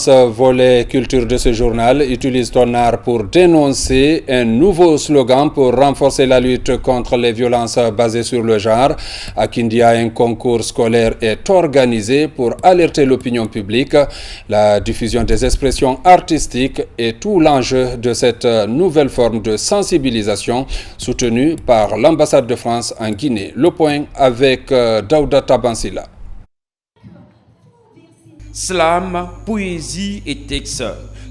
violence, volet culture de ce journal, utilise ton art pour dénoncer un nouveau slogan pour renforcer la lutte contre les violences basées sur le genre. À Kindia, un concours scolaire est organisé pour alerter l'opinion publique. La diffusion des expressions artistiques est tout l'enjeu de cette nouvelle forme de sensibilisation soutenue par l'ambassade de France en Guinée. Le point avec Daouda Tabansila. Slam, poésie et texte,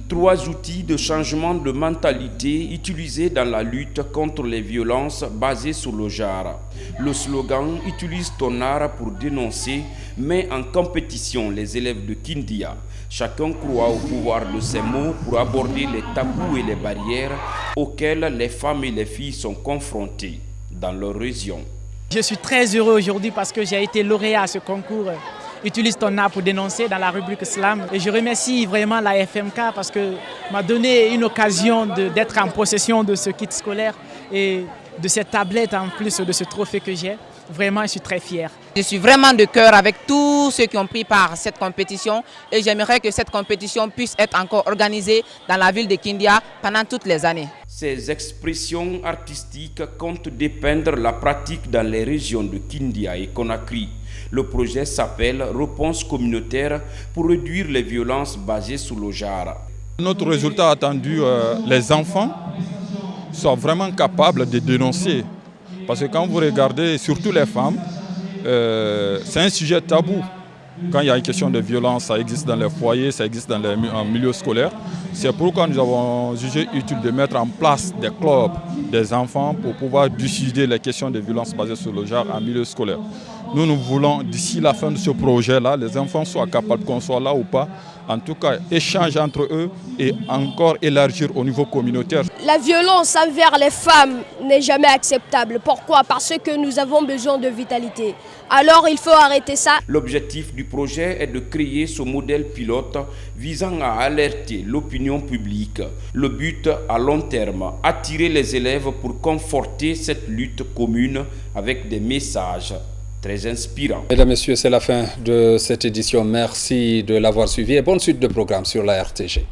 trois outils de changement de mentalité utilisés dans la lutte contre les violences basées sur le genre. Le slogan « Utilise ton art pour dénoncer » met en compétition les élèves de Kindia. Chacun croit au pouvoir de ces mots pour aborder les tabous et les barrières auxquels les femmes et les filles sont confrontées dans leur région. Je suis très heureux aujourd'hui parce que j'ai été lauréat à ce concours. Utilise ton art pour dénoncer dans la rubrique Slam. Et je remercie vraiment la FMK parce que m'a donné une occasion d'être en possession de ce kit scolaire et de cette tablette en plus de ce trophée que j'ai. Vraiment, je suis très fier. Je suis vraiment de cœur avec tous ceux qui ont pris part à cette compétition et j'aimerais que cette compétition puisse être encore organisée dans la ville de Kindia pendant toutes les années. Ces expressions artistiques comptent dépeindre la pratique dans les régions de Kindia et Conakry. Le projet s'appelle « Réponse communautaire pour réduire les violences basées sur le genre ». Notre résultat attendu, les enfants sont vraiment capables de dénoncer. Parce que quand vous regardez, surtout les femmes, c'est un sujet tabou. Quand il y a une question de violence, ça existe dans les foyers, ça existe dans les milieux scolaires. C'est pourquoi nous avons jugé utile de mettre en place des clubs des enfants pour pouvoir discuter les questions de violence basées sur le genre en milieu scolaire. Nous voulons, d'ici la fin de ce projet-là, les enfants soient capables, qu'on soit là ou pas, en tout cas, échanger entre eux et encore élargir au niveau communautaire. La violence envers les femmes n'est jamais acceptable. Pourquoi? Parce que nous avons besoin de vitalité. Alors il faut arrêter ça. L'objectif du projet est de créer ce modèle pilote visant à alerter l'opinion publique. Le but à long terme, attirer les élèves pour conforter cette lutte commune avec des messages très inspirant. Mesdames, Messieurs, c'est la fin de cette édition. Merci de l'avoir suivi et bonne suite de programme sur la RTG.